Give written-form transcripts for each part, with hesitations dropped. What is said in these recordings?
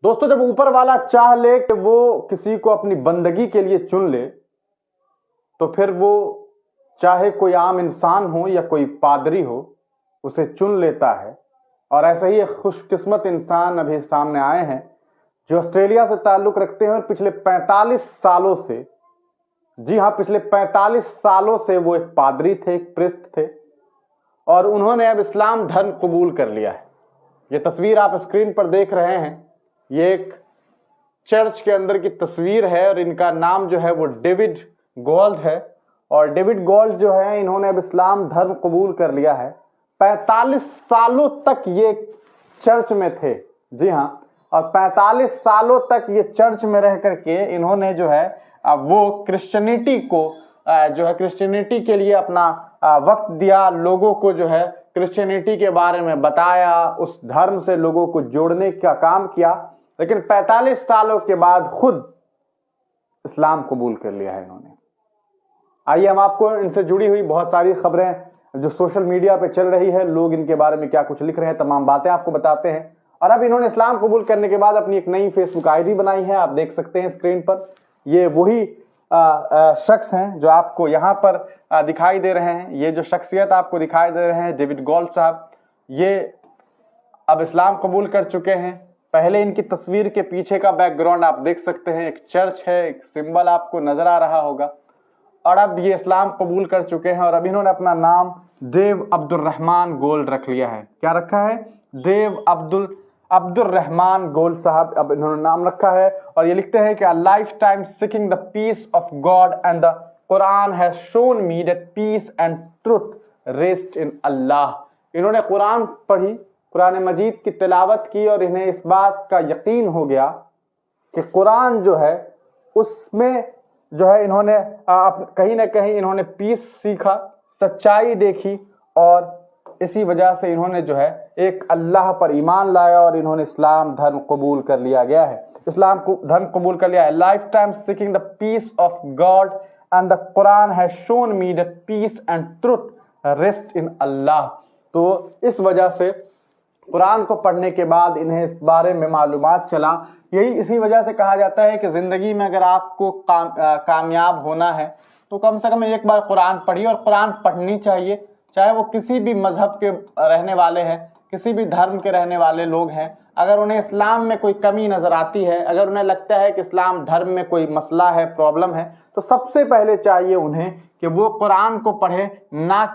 दोस्तों, जब ऊपर वाला चाह ले कि वो किसी को अपनी बंदगी के लिए चुन ले, तो फिर वो चाहे कोई आम इंसान हो या कोई पादरी हो, उसे चुन लेता है। और ऐसे ही एक खुशकिस्मत इंसान अभी सामने आए हैं जो ऑस्ट्रेलिया से ताल्लुक रखते हैं और पिछले 45 सालों से, जी हाँ, पिछले 45 सालों से वो एक पादरी थे, एक प्रिस्ट थे, और उन्होंने अब इस्लाम धर्म कबूल कर लिया है। ये तस्वीर आप स्क्रीन पर देख रहे हैं, ये एक चर्च के अंदर की तस्वीर है और इनका नाम जो है वो डेविड गोल्ड है। और डेविड गोल्ड जो है, इन्होंने अब इस्लाम धर्म कबूल कर लिया है। 45 सालों तक ये चर्च में थे, जी हाँ, और 45 सालों तक ये चर्च में रह करके इन्होंने जो है वो क्रिश्चियनिटी को जो है क्रिश्चियनिटी के लिए अपना वक्त दिया, लोगों को जो है क्रिश्चियनिटी के बारे में बताया, उस धर्म से लोगों को जोड़ने का काम किया। लेकिन 45 सालों के बाद खुद इस्लाम कबूल कर लिया है इन्होंने। आइए हम आपको इनसे जुड़ी हुई बहुत सारी खबरें जो सोशल मीडिया पे चल रही है, लोग इनके बारे में क्या कुछ लिख रहे हैं, तमाम बातें आपको बताते हैं। और अब इन्होंने इस्लाम कबूल करने के बाद अपनी एक नई फेसबुक आईडी बनाई है, आप देख सकते हैं स्क्रीन पर। ये वही शख्स हैं जो आपको यहाँ पर दिखाई दे रहे हैं। ये जो शख्सियत आपको दिखाई दे रहे हैं, डेविड गोल्ड साहब, ये अब इस्लाम कबूल कर चुके हैं। पहले इनकी तस्वीर के पीछे का बैकग्राउंड आप देख सकते हैं, एक चर्च है, एक सिंबल आपको नजर आ रहा होगा। और अब ये इस्लाम कबूल कर चुके हैं और अब इन्होंने अपना नाम देव अब्दुल रहमान गोल्ड रख लिया है। क्या रखा है? देव अब्दुल रहमान गोल्ड साहब अब इन्होंने नाम रखा है। और ये लिखते हैं कि a life time seeking the peace of God and the Quran has shown me that peace and truth rest in Allah. इन्होंने कुरान पढ़ी, कुरान मजीद की तिलावत की और इन्हें इस बात का यकीन हो गया कि कुरान जो है उसमें जो है इन्होंने कहीं ना कहीं इन्होंने पीस सीखा, सच्चाई देखी, और इसी वजह से इन्होंने जो है एक अल्लाह पर ईमान लाया और इन्होंने इस्लाम धर्म कबूल कर लिया गया है, इस्लाम धर्म कबूल कर लिया है। Life time seeking the peace of God and the Quran has shown me that peace and truth rest in Allah. तो इस वजह से कुरान को पढ़ने के बाद इन्हें इस बारे में मालूमात चला। इसी वजह से कहा जाता है कि जिंदगी में अगर आपको कामयाब होना है तो कम से कम एक बार कुरान पढ़िए, और कुरान पढ़नी चाहिए, चाहे वो किसी भी मजहब के रहने वाले हैं, किसी भी धर्म के रहने वाले लोग हैं। अगर उन्हें इस्लाम में कोई कमी नजर आती है, अगर उन्हें लगता है कि इस्लाम धर्म में कोई मसला है, प्रॉब्लम है, तो सबसे पहले चाहिए उन्हें कि वो कुरान को पढ़े, ना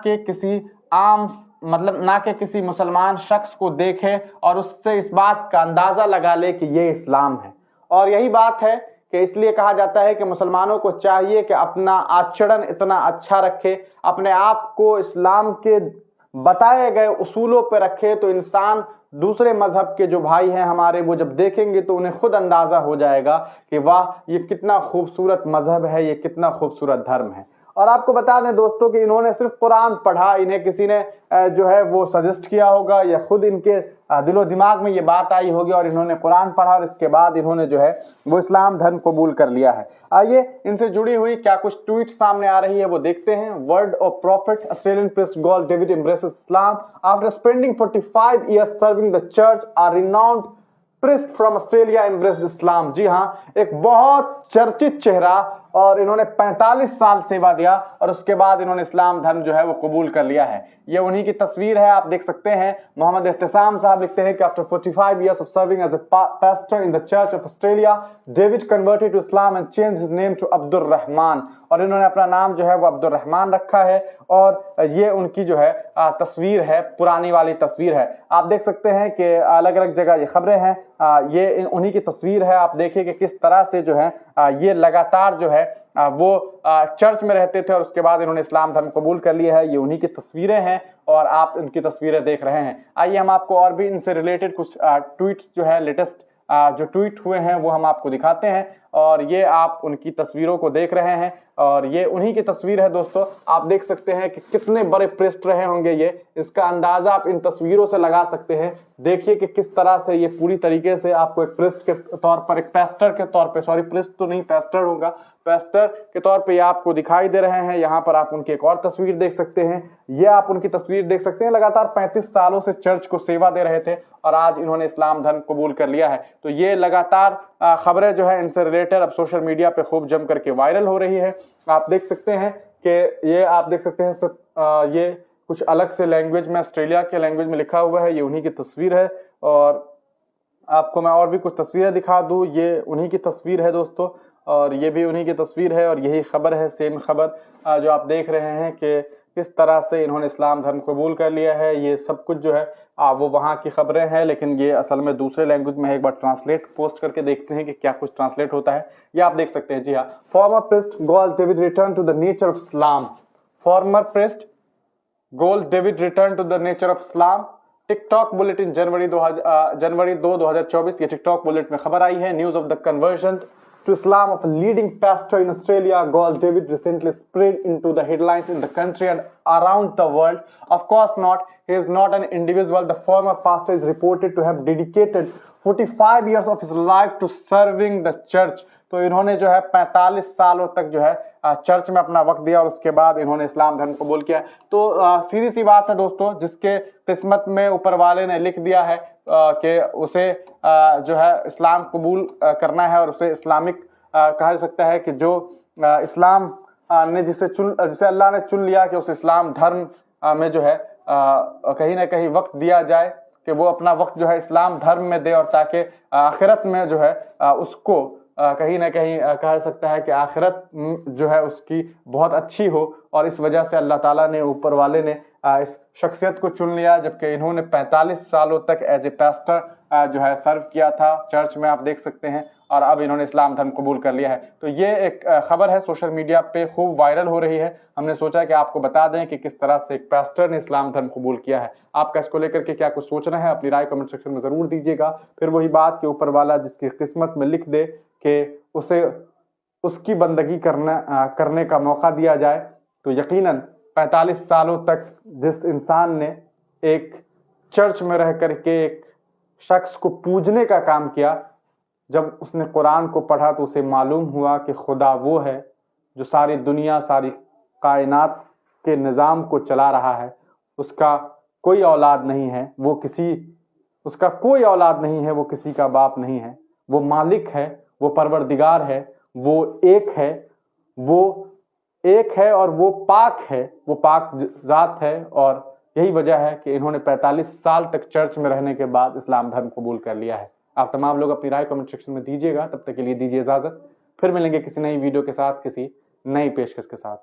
कि किसी मुसलमान शख्स को देखे और उससे इस बात का अंदाजा लगा ले कि ये इस्लाम है। और यही बात है कि इसलिए कहा जाता है कि मुसलमानों को चाहिए कि अपना आचरण इतना अच्छा रखे, अपने आप को इस्लाम के बताए गए उसूलों पर रखे, तो इंसान दूसरे मजहब के जो भाई हैं हमारे, वो जब देखेंगे तो उन्हें खुद अंदाजा हो जाएगा कि वाह, ये कितना खूबसूरत मजहब है, ये कितना खूबसूरत धर्म है। और आपको बता दें दोस्तों कि इन्होंने सिर्फ कुरान पढ़ा, इन्हें किसी ने जो है वो सजेस्ट किया होगा या खुद इनके दिलो दिमाग में ये बात आई होगी और इन्होंने कुरान पढ़ा और इसके बाद इन्होंने जो है वो इस्लाम धर्म कबूल कर लिया है। आइए इनसे जुड़ी हुई क्या कुछ ट्वीट सामने आ रही है वो देखते हैं। Word of prophet, Australian priest Gold David embraces Islam after spending 45 years serving the church, or renowned priest from Australia embraced Islam. जी हाँ, एक बहुत चर्चित चेहरा, और इन्होंने 45 साल सेवा दिया और उसके बाद इन्होंने इस्लाम धर्म जो है वो कबूल कर लिया है। ये उन्हीं की तस्वीर है, आप देख सकते हैं। मोहम्मद एहतसाम साहब लिखते हैं कि after 45 years of serving as a pastor in the Church of Australia, David converted to Islam and changed his name to Abdul Rahman. और इन्होंने अपना नाम जो है वो अब्दुल रहमान रखा है। और ये उनकी जो है तस्वीर है, पुरानी वाली तस्वीर है। आप देख सकते हैं कि अलग अलग जगह ये खबरें हैं, ये उन्हीं की तस्वीर है। आप देखिए कि किस तरह से जो है ये लगातार जो है वो चर्च में रहते थे और उसके बाद इन्होंने इस्लाम धर्म कबूल कर लिया है। ये उन्हीं की तस्वीरें हैं और आप इनकी तस्वीरें देख रहे हैं। आइए हम आपको और भी इनसे रिलेटेड कुछ ट्वीट्स जो है लेटेस्ट जो ट्वीट हुए हैं वो हम आपको दिखाते हैं। और ये आप उनकी तस्वीरों को देख रहे हैं और ये उन्हीं की तस्वीर है दोस्तों। आप देख सकते हैं कि कितने बड़े पृष्ठ रहे होंगे ये, इसका अंदाजा आप इन तस्वीरों से लगा सकते हैं। देखिए कि किस तरह से ये पूरी तरीके से आपको एक पृष्ठ के तौर पर, एक पेस्टर के तौर पे, सॉरी पृष्ठ तो नहीं पेस्टर होगा, पेस्टर के तौर पे ये आपको दिखाई दे रहे हैं। यहाँ पर आप उनकी एक और तस्वीर देख सकते हैं, ये आप उनकी तस्वीर देख सकते हैं। लगातार 35 सालों से चर्च को सेवा दे रहे थे और आज इन्होंने इस्लाम धर्म कबूल कर लिया है। तो ये लगातार खबरें जो है इनसे रिलेटेड अब सोशल मीडिया पे खूब जम करके वायरल हो रही है। आप देख सकते हैं कि ये आप देख सकते हैं ये कुछ अलग से लैंग्वेज में, ऑस्ट्रेलिया के लैंग्वेज में लिखा हुआ है, ये उन्हीं की तस्वीर है। और आपको मैं और भी कुछ तस्वीरें दिखा दूं, ये उन्हीं की तस्वीर है दोस्तों और ये भी उन्हीं की तस्वीर है और यही खबर है, सेम खबर जो आप देख रहे हैं कि किस तरह से इन्होंने इस्लाम धर्म कबूल कर लिया है। ये सब कुछ जो है वो वहाँ की खबरें हैं, लेकिन ये असल में दूसरे लैंग्वेज में है। एक बार ट्रांसलेट पोस्ट करके देखते हैं कि क्या कुछ ट्रांसलेट होता है। ये आप देख सकते हैं, जी हाँ। Former priest Gold David return to the nature of Islam. Former priest Gold David return to the nature of Islam. TikTok bulletin जनवरी 2 2024, ये टिकटॉक बुलेटिन में खबर आई है। News of the conversion to Islam of a leading pastor in Australia, Gol David, recently spread into the headlines in the country and around the world. Of course not, he is not an individual. The former pastor is reported to have dedicated 45 years of his life to serving the church. तो इन्होंने जो है 45 सालों तक जो है church में अपना वक्त दिया और उसके बाद इन्होंने इस्लाम धर्म कबूल किया। तो सीधी सी बात है दोस्तों, जिसके किस्मत में ऊपर वाले ने लिख दिया है कि उसे जो है इस्लाम कबूल करना है और उसे इस्लामिक कहा जा सकता है कि जो इस्लाम ने जिसे अल्लाह ने चुन लिया कि उस इस्लाम धर्म में जो है कहीं ना कहीं वक्त दिया जाए कि वो अपना वक्त जो है इस्लाम धर्म में दे और ताकि आखिरत में जो है उसको कहीं ना कहीं कहा जा सकता है कि आखिरत जो है उसकी बहुत अच्छी हो। और इस वजह से अल्लाह ताला ने, ऊपर वाले ने इस शख्सियत को चुन लिया, जबकि इन्होंने 45 सालों तक एज ए पास्टर जो है सर्व किया था चर्च में, आप देख सकते हैं, और अब इन्होंने इस्लाम धर्म कबूल कर लिया है। तो ये एक खबर है, सोशल मीडिया पे खूब वायरल हो रही है। हमने सोचा कि आपको बता दें कि किस तरह से एक पास्टर ने इस्लाम धर्म कबूल किया है। आपका इसको लेकर के क्या कुछ सोचना है, अपनी राय कमेंट सेक्शन में जरूर दीजिएगा। फिर वही बात कि ऊपर वाला जिसकी किस्मत में लिख दे कि उसे उसकी बंदगी करने का मौका दिया जाए, तो यकीनन 45 सालों तक जिस इंसान ने एक चर्च में रह करके एक शख्स को पूजने का काम किया, जब उसने कुरान को पढ़ा तो उसे मालूम हुआ कि खुदा वो है जो सारी दुनिया, सारी कायनात के निज़ाम को चला रहा है। उसका कोई औलाद नहीं है, उसका कोई औलाद नहीं है, वो किसी का बाप नहीं है, वो मालिक है, वो परवरदिगार है, वो एक है और वो पाक है, वो पाक जात है। और यही वजह है कि इन्होंने 45 साल तक चर्च में रहने के बाद इस्लाम धर्म कबूल कर लिया है। आप तमाम लोग अपनी राय कमेंट सेक्शन में दीजिएगा। तब तक के लिए दीजिए इजाजत, फिर मिलेंगे किसी नई वीडियो के साथ, किसी नई पेशकश के साथ।